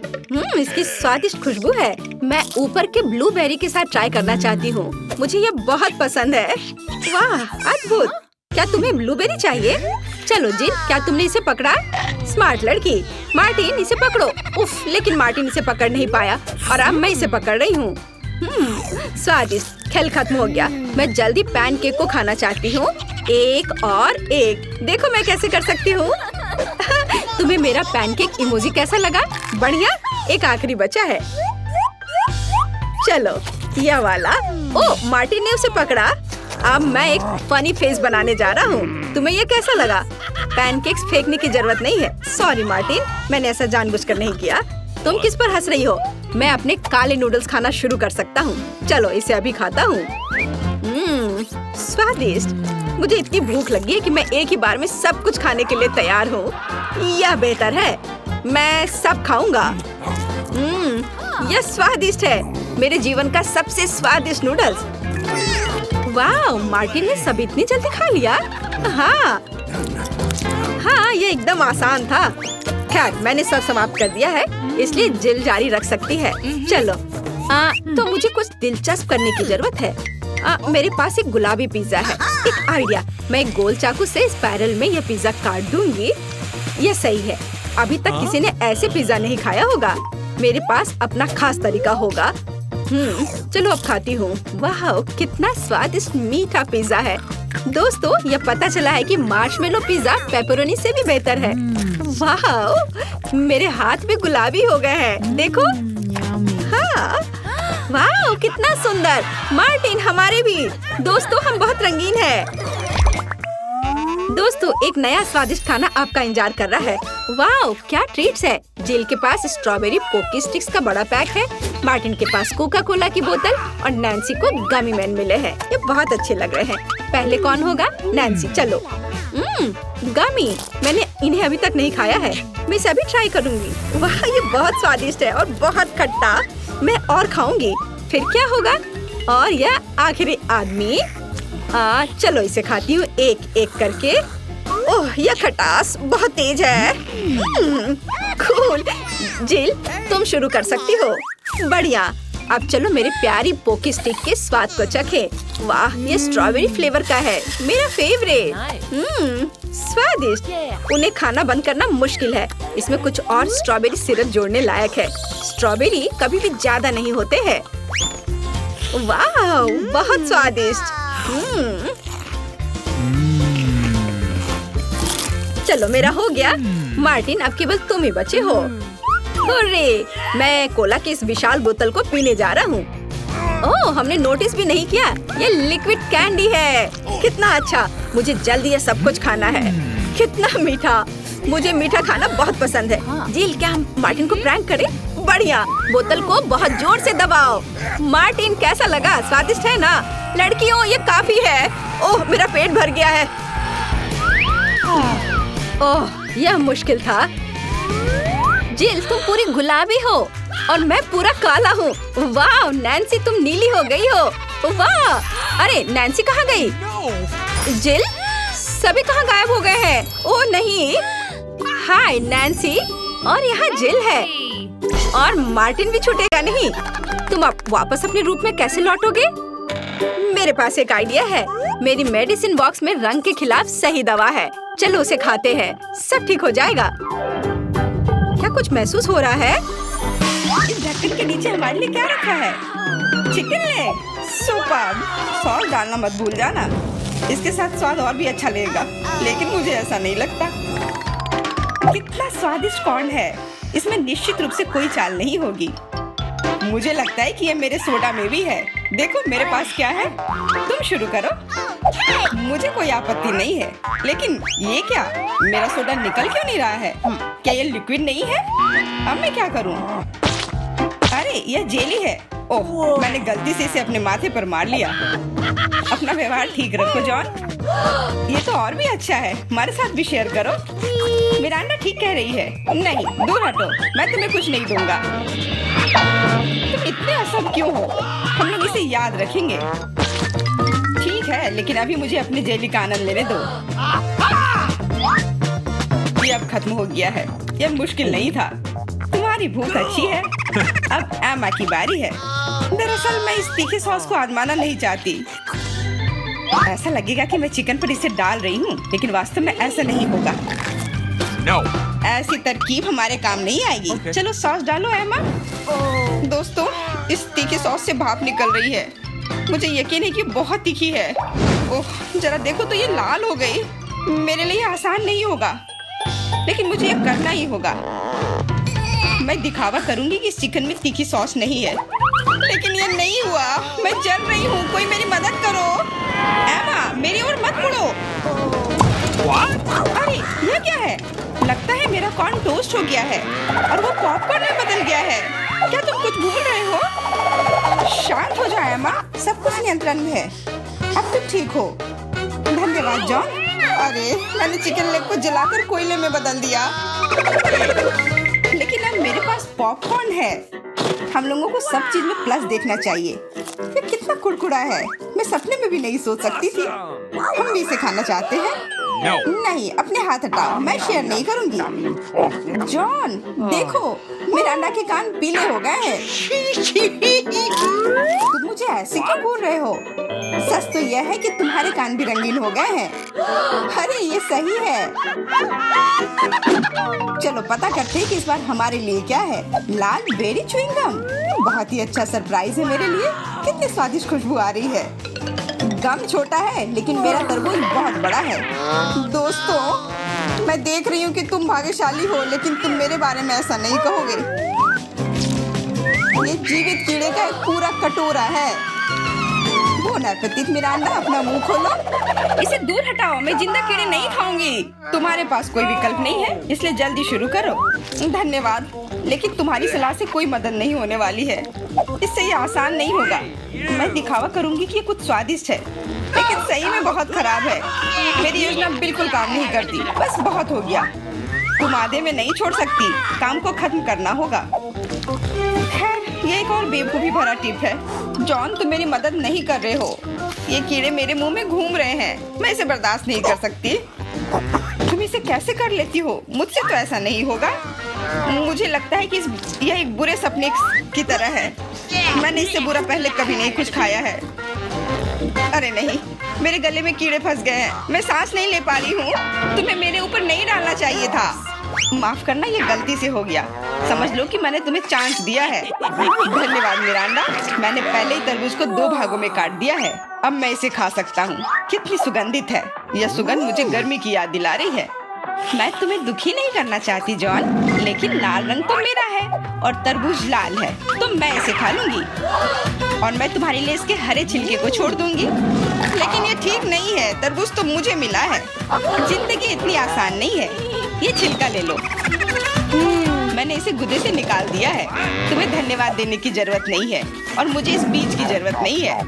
इसकी स्वादिष्ट खुशबू है। मैं ऊपर के ब्लूबेरी के साथ ट्राई करना चाहती हूँ। मुझे ये बहुत पसंद है। वाह, अद्भुत। क्या तुम्हें ब्लूबेरी चाहिए? चलो जिल, क्या तुमने इसे पकड़ा? स्मार्ट लड़की। मार्टिन, इसे पकड़ो। उफ, लेकिन मार्टिन इसे पकड़ नहीं पाया और अब मैं इसे पकड़ रही हूँ। स्वादिष्ट। खेल खत्म हो गया। मैं जल्दी पैनकेक को खाना चाहती हूँ। एक और एक। देखो मैं कैसे कर सकती हूँ। तुम्हें मेरा पैनकेक इमोजी कैसा लगा? बढ़िया। एक आखिरी बचा है। चलो यह वाला। ओह, मार्टिन ने उसे पकड़ा। अब मैं एक फनी फेस बनाने जा रहा हूँ। तुम्हें ये कैसा लगा? पैनकेक्स फेंकने की जरूरत नहीं है। सॉरी मार्टिन, मैंने ऐसा जानबूझकर नहीं किया। तुम किस पर हंस रही हो? मैं अपने काले नूडल्स खाना शुरू कर सकता हूँ। चलो इसे अभी खाता हूँ। स्वादिष्ट। मुझे इतनी भूख लगी है कि मैं एक ही बार में सब कुछ खाने के लिए तैयार हूँ। यह बेहतर है। मैं सब खाऊंगा। यह स्वादिष्ट है। मेरे जीवन का सबसे स्वादिष्ट नूडल्स। वाह, मार्टिन ने सब इतनी जल्दी खा लिया। हाँ, ये एकदम आसान था। खैर, मैंने सब समाप्त कर दिया है, इसलिए जिल जारी रख सकती है। चलो, तो मुझे कुछ दिलचस्प करने की जरूरत है। मेरे पास एक गुलाबी पिज्जा है। एक आइडिया, मैं एक गोल चाकू से स्पाइरल में यह पिज्जा काट दूंगी। यह सही है। अभी तक किसी ने ऐसे पिज्जा नहीं खाया होगा। मेरे पास अपना खास तरीका होगा। चलो अब खाती हूँ। वाह, कितना स्वादिष्ट मीठा पिज्जा है। दोस्तों, यह पता चला है कि मार्शमेलो पिज्जा पेपरोनी से भी बेहतर है। वाह, मेरे हाथ भी गुलाबी हो गए हैं। देखो। हाँ, वाह, कितना सुंदर। मार्टिन, हमारे भी। दोस्तों, हम बहुत रंगीन हैं। दोस्तों, एक नया स्वादिष्ट खाना आपका इंतजार कर रहा है। वाह, क्या ट्रीट्स है। जिल के पास स्ट्रॉबेरी पोकी स्टिक्स का बड़ा पैक है। मार्टिन के पास कोका कोला की बोतल और नैन्सी को गमी मैन मिले हैं। ये बहुत अच्छे लग रहे हैं। पहले कौन होगा? नैन्सी, चलो। गमी, मैंने इन्हें अभी तक नहीं खाया है। मैं इसे अभी ट्राई करूंगी। वाह, ये बहुत स्वादिष्ट है और बहुत खट्टा। मैं और खाऊंगी। फिर क्या होगा? और यह आखिरी आदमी। चलो इसे खाती हूँ एक एक करके। ओह, यह खटास बहुत तेज है। कूल। जिल, तुम शुरू कर सकती हो। बढ़िया। अब चलो मेरे प्यारी पोकी स्टिक के स्वाद को चखें। वाह, ये स्ट्रॉबेरी फ्लेवर का है, मेरा फेवरेट। स्वादिष्ट। उन्हें खाना बंद करना मुश्किल है। इसमें कुछ और स्ट्रॉबेरी सिरप जोड़ने लायक है। स्ट्रॉबेरी कभी भी ज्यादा नहीं होते हैं। वाह, बहुत स्वादिष्ट। चलो, मेरा हो गया। मार्टिन, अब केवल तुम ही बचे हो। अरे, मैं कोला की इस विशाल बोतल को पीने जा रहा हूँ। ओह, हमने नोटिस भी नहीं किया। ये लिक्विड कैंडी है। कितना अच्छा। मुझे जल्दी ये सब कुछ खाना है। कितना मीठा। मुझे मीठा खाना बहुत पसंद है। जिल, क्या हम मार्टिन को प्रैंक करें? बढ़िया। बोतल को बहुत जोर से दबाओ। मार्टिन, कैसा लगा? स्वादिष्ट है ना? लड़कियों, ये काफी है। ओह, मेरा पेट भर गया है। ओह, यह मुश्किल था। जिल, तुम पूरी गुलाबी हो और मैं पूरा काला हूँ। वाह, नैन्सी, तुम नीली हो गई हो। वाह। अरे, नैन्सी कहाँ गई? जिल, सभी कहाँ गायब हो गए हैं? ओह नहीं। हाय नैन्सी, और यहाँ जिल है। और मार्टिन भी छूटेगा नहीं। तुम अब वापस अपने रूप में कैसे लौटोगे? मेरे पास एक आइडिया है। मेरी मेडिसिन बॉक्स में रंग के खिलाफ सही दवा है। चलो उसे खाते हैं, सब ठीक हो जाएगा। क्या कुछ महसूस हो रहा है? इस ढक्कन के नीचे हमारे लिए क्या रखा है? Chicken leg. सुपर्ब। सॉस डालना मत भूल जाना। इसके साथ स्वाद और भी अच्छा लगेगा, लेकिन मुझे ऐसा नहीं लगता। कितना स्वादिष्ट कॉर्न है। इसमें निश्चित रूप से कोई चाल नहीं होगी। मुझे लगता है कि ये मेरे सोडा में भी है। देखो मेरे पास क्या है। तुम शुरू करो। मुझे कोई आपत्ति नहीं है, लेकिन ये क्या? मेरा सोडा निकल क्यों नहीं रहा है? क्या ये लिक्विड नहीं है? अब मैं क्या करूं? अरे, यह जेली है। ओह, मैंने गलती से इसे अपने माथे पर मार लिया। अपना व्यवहार ठीक रखो जॉन। ये तो और भी अच्छा है। हमारे साथ भी शेयर करो। मिरांडा ठीक कह रही है। नहीं, दूर हटो। मैं तुम्हें कुछ नहीं दूंगा। तुम इतने असम क्यों हो? हम लोग इसे याद रखेंगे। ठीक है, लेकिन अभी मुझे अपने जेली का आनंद लेने दो। ये अब खत्म हो गया है। यह मुश्किल नहीं था। तुम्हारी भूख अच्छी है। अब एमा की बारी है। दरअसल मैं इस तीखे सॉस को आजमाना नहीं चाहती। ऐसा लगेगा कि मैं चिकन पर इसे डाल रही हूँ, लेकिन वास्तव में ऐसा नहीं होगा। No. ऐसी तरकीब हमारे काम नहीं आएगी। Okay. चलो सॉस डालो एमा। दोस्तों, इस तीखे सॉस से भाप निकल रही है। मुझे यकीन है कि बहुत तीखी है। ओह, जरा देखो तो ये लाल हो गई। मेरे लिए आसान नहीं होगा, लेकिन मुझे ये करना ही होगा। मैं दिखावा करूंगी कि इस चिकन में तीखी सॉस नहीं है, लेकिन ये नहीं हुआ। मैं जल रही हूँ। कोई मेरी मदद करो। एमा, मेरी ओर मत मुड़ो। अरे, यह क्या है? लगता है मेरा कॉर्न टोस्ट हो गया है और वो पॉपकॉर्न में बदल गया है। क्या तुम कुछ भूल रहे हो? शांत हो जाओ एमा, सब कुछ नियंत्रण में है। अब तुम ठीक हो। धन्यवाद जॉन। अरे, मैंने चिकन लेग को जलाकर कोयले में बदल दिया। लेकिन अब मेरे पास पॉपकॉर्न है। हम लोगों को सब चीज में प्लस देखना चाहिए। ये कितना कुड़कुड़ा है। मैं सपने में भी नहीं सोच सकती थी। हम भी इसे खाना चाहते हैं। No. नहीं, अपने हाथ हटाओ। मैं शेयर नहीं करूंगी। जॉन, देखो मिरांडा के कान पीले हो गए हैं। तुम मुझे ऐसे क्यों बोल रहे हो? सच तो यह है कि तुम्हारे कान भी रंगीन हो गए हैं। अरे, ये सही है। चलो पता करते हैं कि इस बार हमारे लिए क्या है। लाल बेरी च्युइंगम। बहुत ही अच्छा सरप्राइज है मेरे लिए। कितनी स्वादिष्ट खुशबू आ रही है। गम छोटा है लेकिन मेरा तरबूज बहुत बड़ा है। दोस्तों, मैं देख रही हूँ कि तुम भाग्यशाली हो, लेकिन तुम मेरे बारे में ऐसा नहीं कहोगे। ये जीवित कीड़े का एक पूरा कटोरा है। बोन एपेटिट मिरांडा, अपना मुंह खोलो। इसे दूर हटाओ, मैं जिंदा कीड़े नहीं खाऊंगी। तुम्हारे पास कोई विकल्प नहीं है, इसलिए जल्दी शुरू करो। धन्यवाद, लेकिन तुम्हारी सलाह से कोई मदद नहीं होने वाली है। इससे ये आसान नहीं होगा। मैं दिखावा करूंगी कि ये कुछ स्वादिष्ट है, लेकिन सही में बहुत खराब है। मेरी योजना बिल्कुल काम नहीं करती। बस बहुत हो गया। तुम आधे में नहीं छोड़ सकती, काम को खत्म करना होगा। खैर, ये एक और बेवकूफी भरा टिप है। जॉन, तुम मेरी मदद नहीं कर रहे हो। ये कीड़े मेरे मुंह में घूम रहे हैं। मैं इसे बर्दाश्त नहीं कर सकती। तुम इसे कैसे कर लेती हो? मुझसे तो ऐसा नहीं होगा। मुझे लगता है कि यह एक बुरे सपने की तरह है। मैंने इससे बुरा पहले कभी नहीं कुछ खाया है। अरे नहीं, मेरे गले में कीड़े फंस गए हैं। मैं सांस नहीं ले पा रही हूँ। तुम्हें मेरे ऊपर नहीं डालना चाहिए था। माफ करना, ये गलती से हो गया। समझ लो कि मैंने तुम्हें चांस दिया है। धन्यवाद मिरांडा। मैंने पहले ही तरबूज को 2 भागों में काट दिया है। अब मैं इसे खा सकता हूँ। कितनी सुगंधित है। यह सुगंध मुझे गर्मी की याद दिला रही है। मैं तुम्हें दुखी नहीं करना चाहती जॉन, लेकिन लाल रंग तो मेरा है और तरबूज लाल है, तो मैं इसे खा लूंगी। और मैं तुम्हारे लिए इसके हरे छिलके को छोड़ दूंगी। लेकिन ये ठीक नहीं है। तरबूज तो मुझे मिला है। जिंदगी इतनी आसान नहीं है। ये छिलका ले लो। मैंने इसे गुदे से निकाल दिया है। तुम्हें धन्यवाद देने की जरूरत नहीं है और मुझे इस बीज की जरूरत नहीं है।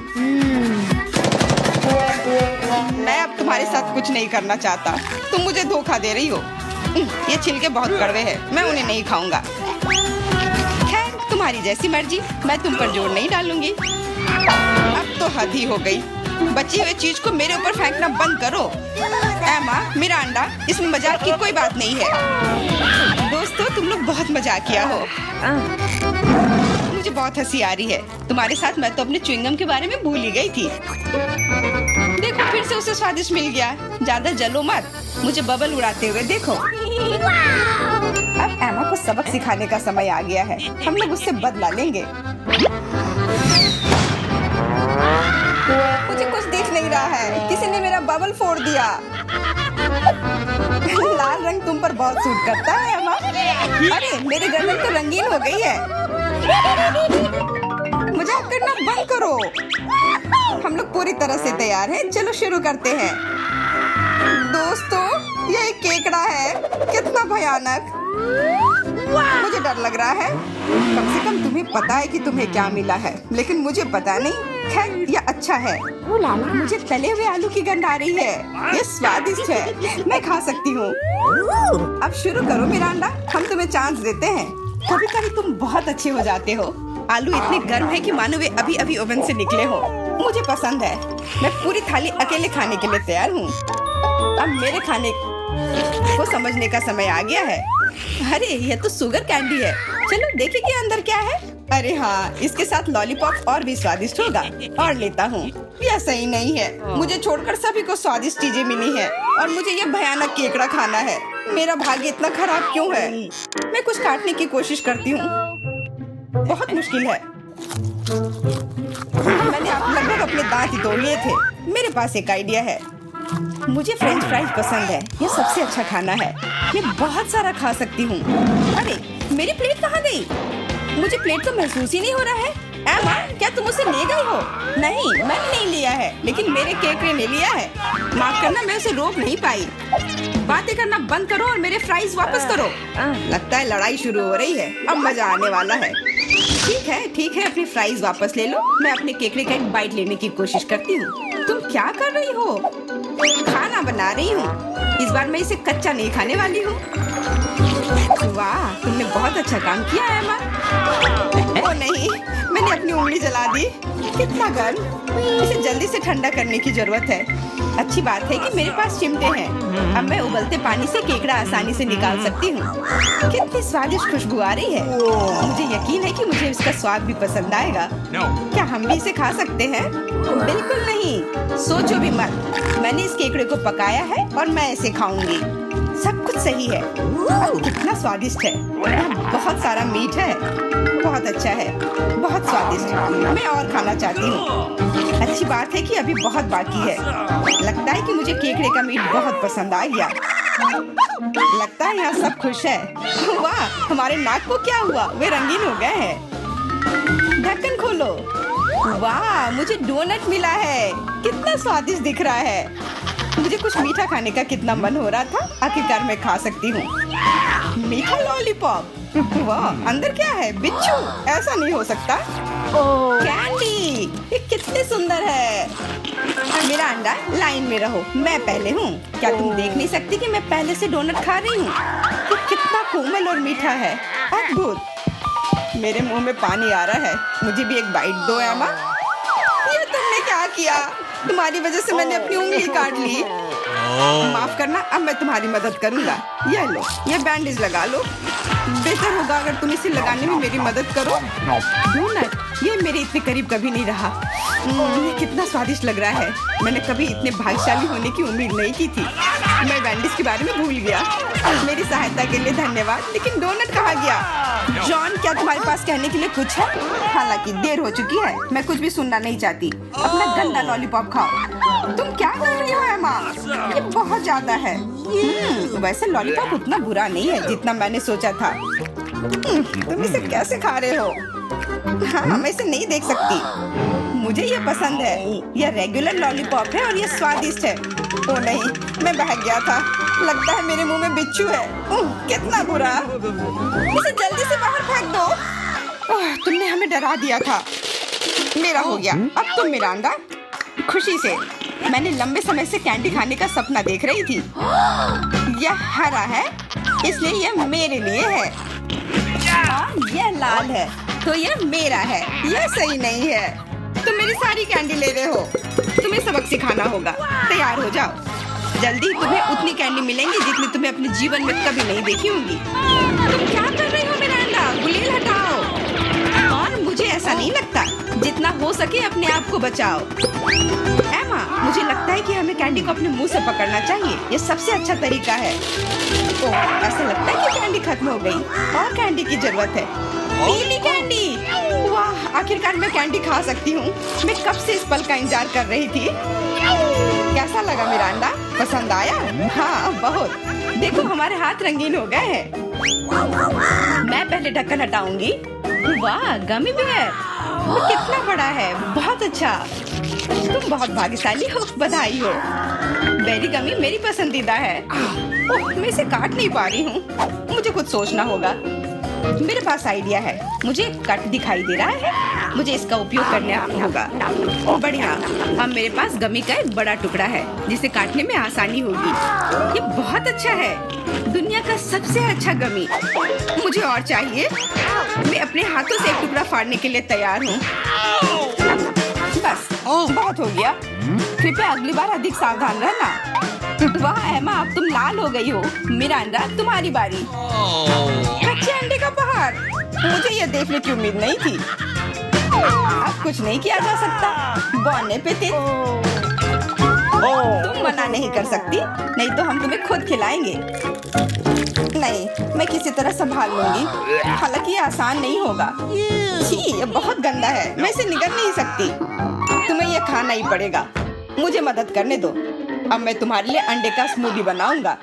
मैं अब तुम्हारे साथ कुछ नहीं करना चाहता। तुम मुझे धोखा दे रही हो। ये छिलके बहुत कड़वे हैं। मैं उन्हें नहीं खाऊंगा। खैर, तुम्हारी जैसी मर्जी। मैं तुम पर जोर नहीं डालूंगी। अब तो हद ही हो गई। बची हुई चीज को मेरे ऊपर फेंकना बंद करो। एमा, मिरांडा, इसमें मजाक की कोई बात नहीं है। दोस्तों, तुम लोग बहुत मजाक किया हो। मुझे बहुत हंसी आ रही है। तुम्हारे साथ मैं तो अपने च्युइंगम के बारे में भूल ही गई थी। देखो, फिर से उसे स्वादिष्ट मिल गया। ज्यादा जलो मत। मुझे बबल उड़ाते हुए देखो। अब एमा को सबक सिखाने का समय आ गया है। हम लोग उससे बदला लेंगे। मुझे कुछ दिख नहीं रहा है। किसी ने मेरा बबल फोड़ दिया। लाल रंग तुम पर बहुत सूट करता है एमा। अरे, मेरी गर्दन तो रंगीन हो गई है। मजाक करना बंद करो। हम लोग पूरी तरह से तैयार हैं। चलो शुरू करते हैं। दोस्तों, यह एक केकड़ा है। कितना भयानक। मुझे डर लग रहा है। कम से कम तुम्हें पता है कि तुम्हें क्या मिला है, लेकिन मुझे पता नहीं। खैर, यह अच्छा है। मुझे तले हुए आलू की गंध आ रही है। यह स्वादिष्ट है। मैं खा सकती हूँ। अब शुरू करो मिरांडा। हम तुम्हें चांस देते हैं। कभी कभी तुम बहुत अच्छे हो जाते हो। आलू इतने गर्म है कि मानो वे अभी अभी ओवन से निकले हो। मुझे पसंद है। मैं पूरी थाली अकेले खाने के लिए तैयार हूँ। अब मेरे खाने को समझने का समय आ गया है। अरे, यह तो शुगर कैंडी है। चलो देखें कि अंदर क्या है। अरे हाँ, इसके साथ लॉलीपॉप और भी स्वादिष्ट होगा। और लेता हूँ। यह सही नहीं है। मुझे छोड़कर सभी को स्वादिष्ट चीजें मिली हैं और मुझे यह भयानक केकड़ा खाना है। मेरा भाग्य इतना खराब क्यों है? मैं कुछ काटने की कोशिश करती हूँ। बहुत मुश्किल है। मैंने लगभग अपने दांत ही तोड़ लिए थे। मेरे पास एक आइडिया है। मुझे फ्रेंच फ्राइज पसंद है। यह सबसे अच्छा खाना है। मैं बहुत सारा खा सकती हूँ। अरे, मेरी प्लेट कहाँ गई? मुझे प्लेट तो महसूस ही नहीं हो रहा है। एमा, क्या तुम उसे ले गई हो? नहीं, मैंने नहीं लिया है, लेकिन मेरे केकड़े ने लिया है। माफ करना, मैं उसे रोक नहीं पाई। बातें करना बंद करो और मेरे फ्राइज वापस करो। लगता है लड़ाई शुरू हो रही है। अब मजा आने वाला है। ठीक है, अपनी फ्राइज वापस ले लो। मैं अपने केकड़े का एक बाइट लेने की कोशिश करती हूँ। तुम क्या कर रही हो? खाना बना रही हूँ। इस बार मैं इसे कच्चा नहीं खाने वाली हूँ। वाह, तुमने बहुत अच्छा काम किया है एमा। ओ नहीं, मैंने अपनी उंगली जला दी। कितना गर्म। इसे जल्दी से ठंडा करने की जरूरत है। अच्छी बात है कि मेरे पास चिमटे हैं। अब मैं उबलते पानी से केकड़ा आसानी से निकाल सकती हूँ। कितनी स्वादिष्ट खुशबू आ रही है। मुझे यकीन है कि मुझे इसका स्वाद भी पसंद आएगा। क्या हम भी इसे खा सकते हैं? बिल्कुल नहीं। सोचो भी मत। मैंने इस केकड़े को पकाया है और मैं इसे खाऊंगी। सब कुछ सही है। और कितना स्वादिष्ट है। यहाँ बहुत सारा मीट है। बहुत अच्छा है, बहुत स्वादिष्ट। मैं और खाना चाहती हूँ। अच्छी बात है कि अभी बहुत बाकी है। लगता है कि मुझे केकड़े का मीट बहुत पसंद आ गया। लगता है यहाँ सब खुश है। वाह, हमारे नाक को क्या हुआ? वे रंगीन हो गए हैं। ढक्कन खोलो। वाह, मुझे डोनट मिला है। कितना स्वादिष्ट दिख रहा है। मुझे कुछ मीठा खाने का कितना मन हो रहा था। आखिरकार मैं खा सकती हूँ। मीठा लॉलीपॉप। वाह, अंदर क्या है? बिच्छू? ऐसा नहीं हो सकता। कैंडी, ये कितनी सुंदर है। मेरा अंडा, लाइन में रहो, मैं पहले हूँ। क्या तुम देख नहीं सकती कि मैं पहले से डोनट खा रही हूँ? ये कितना कोमल और मीठा है। अद्भुत। मेरे मुंह में पानी आ रहा है। मुझे भी एक बाइट दो एमा। ये तुमने क्या किया? तुम्हारी वजह से मैंने अपनी उंगली काट ली। माफ करना, अब मैं तुम्हारी मदद करूंगा। ये लो, ये बैंडेज लगा लो। बेहतर होगा अगर तुम इसे लगाने में मेरी मदद करो। डोनट, ये मेरे इतने करीब कभी नहीं रहा। ये कितना स्वादिष्ट लग रहा है। मैंने कभी इतने भाग्यशाली होने की उम्मीद नहीं की थी। मैं बैंडेज के बारे में भूल गया। मेरी सहायता के लिए धन्यवाद। लेकिन डोनट कहाँ गया? जॉन, क्या तुम्हारे पास कहने के लिए कुछ है? हालांकि देर हो चुकी है, मैं कुछ भी सुनना नहीं चाहती। अपना गंदा लॉलीपॉप खाओ। तुम क्या कर रही हो एमा? ये बहुत ज्यादा है। वैसे लॉलीपॉप उतना बुरा नहीं है जितना मैंने सोचा था। तुम इसे कैसे खा रहे हो? हाँ, मैं इसे नहीं देख सकती। मुझे ये पसंद है। यह रेगुलर लॉलीपॉप है और ये स्वादिष्ट है। ओ नहीं, मैं बहक गया था। लगता है मेरे मुंह में बिच्छू है। कितना बुरा। इसे जल्दी से बाहर फेंक दो। तुमने हमें डरा दिया था। मेरा हो गया। अब तुम मेरा अंडा। खुशी से। मैंने लंबे समय से कैंडी खाने का सपना देख रही थी। यह हरा है, इसलिए यह मेरे लिए है। यह लाल है, तो यह मेरा है। यह सही नहीं है। तुम मेरी सारी कैंडी ले रहे हो। तुम्हें सबक सिखाना होगा। तैयार हो जाओ। जल्दी तुम्हें उतनी कैंडी मिलेंगी जितनी तुम्हें अपने जीवन में कभी नहीं देखी होंगी। तुम क्या कर रही हो मेरा अंडा? गुलेल हटाओ। और मुझे ऐसा नहीं लगता। जितना हो सके अपने आप को बचाओ। एमा, मुझे लगता है कि हमें कैंडी को अपने मुंह से पकड़ना चाहिए। ये सबसे अच्छा तरीका है। ओह, ऐसा लगता है कि कैंडी खत्म हो गई। और कैंडी की जरूरत है। पीली कैंडी। वाह, आखिरकार मैं कैंडी खा सकती हूँ। मैं कब से इस पल का इंतजार कर रही थी। कैसा लगा मेरा अंडा? पसंद आया? हाँ, बहुत। देखो, हमारे हाथ रंगीन हो गए हैं। मैं पहले ढक्कन हटाऊंगी। वाह, गमी बेयर। वो कितना बड़ा है। बहुत अच्छा। तुम बहुत भाग्यशाली हो। बधाई हो। बेरी गमी मेरी पसंदीदा है। ओह, मैं इसे काट नहीं पा रही हूँ। मुझे कुछ सोचना होगा। मेरे पास आइडिया है। मुझे एक कट दिखाई दे रहा है। मुझे इसका उपयोग करना होगा। बढ़िया। अब मेरे पास गमी का एक बड़ा टुकड़ा है जिसे काटने में आसानी होगी। ये बहुत अच्छा है। दुनिया का सबसे अच्छा गमी। मुझे और चाहिए। मैं अपने हाथों से एक टुकड़ा फाड़ने के लिए तैयार हूँ। बस, बहुत हो गया। कृपया अगली बार अधिक सावधान रहना। वाह एमा, अब तुम लाल हो गई हो। मिरांडा, तुम्हारी बारी। कच्चे अंडे का पहाड़। मुझे यह देखने की उम्मीद नहीं थी। अब कुछ नहीं किया जा सकता। बौने पे थे। तुम मना नहीं कर सकती। नहीं तो हम तुम्हें खुद खिलाएंगे। नहीं, मैं किसी तरह संभाल लूंगी। हालांकि ये आसान नहीं होगा। छी, ये बहुत गंदा है। मैं इसे निगल नहीं सकती। तुम्हें यह खाना ही पड़ेगा। मुझे मदद करने दो। अब मैं तुम्हारे लिए अंडे का स्मूदी बनाऊंगा।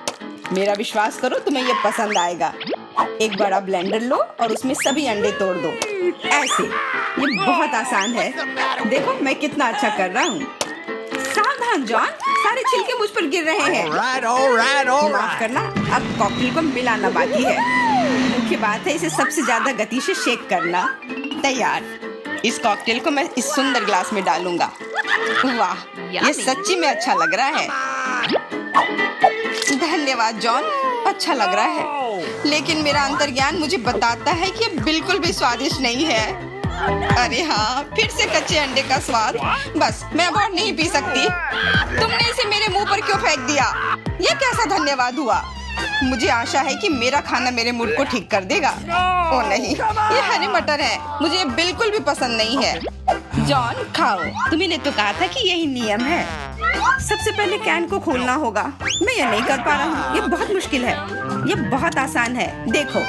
मेरा विश्वास करो, तुम्हें यह पसंद आएगा। एक बड़ा ब्लेंडर लो और उसमें सभी अंडे तोड़ दो। ऐसे। ये बहुत आसान है। देखो मैं कितना अच्छा कर रहा हूँ। सावधान जॉन, सारे छिलके मुझ पर गिर रहे हैं। माफ करना, अब कॉकटेल को मिलाना बाकी है। मुख्य बात है इसे सबसे ज्यादा गति से शेक करना। तैयार। इस कॉकटेल को मैं इस सुंदर ग्लास में डालूंगा। वाह, ये सच्ची में अच्छा लग रहा है। धन्यवाद जॉन, अच्छा लग रहा है। लेकिन मेरा अंतर्ज्ञान मुझे बताता है कि ये बिल्कुल भी स्वादिष्ट नहीं है। अरे हाँ, फिर से कच्चे अंडे का स्वाद। बस, मैं अब और नहीं पी सकती। तुमने इसे मेरे मुंह पर क्यों फेंक दिया? ये कैसा धन्यवाद हुआ? मुझे आशा है कि मेरा खाना मेरे मूड को ठीक कर देगा। ओ नहीं, ये हरे मटर है। मुझे बिल्कुल भी पसंद नहीं है। जॉन, खाओ। तुम्ही ने तो कहा था कि यही नियम है। सबसे पहले कैन को खोलना होगा। मैं ये नहीं कर पा रहा हूँ, ये बहुत मुश्किल है। ये बहुत आसान है, देखो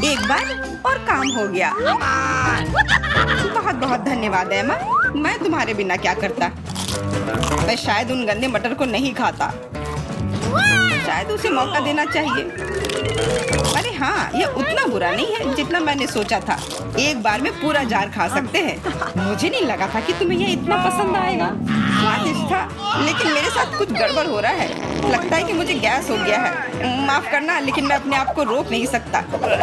एक बार और काम हो गया। बहुत बहुत धन्यवाद एमा, मैं तुम्हारे बिना क्या करता। मैं शायद उन गंदे मटर को नहीं खाता, शायद उसे मौका देना चाहिए। अरे हाँ, ये उतना बुरा नहीं है जितना मैंने सोचा था। एक बार में पूरा जार खा सकते हैं। मुझे नहीं लगा था कि तुम्हें ये इतना पसंद आएगा। स्वादिष्ट था, लेकिन मेरे साथ कुछ गड़बड़ हो रहा है। लगता है कि मुझे गैस हो गया है। माफ करना, लेकिन मैं अपने आप को रोक नहीं सकता।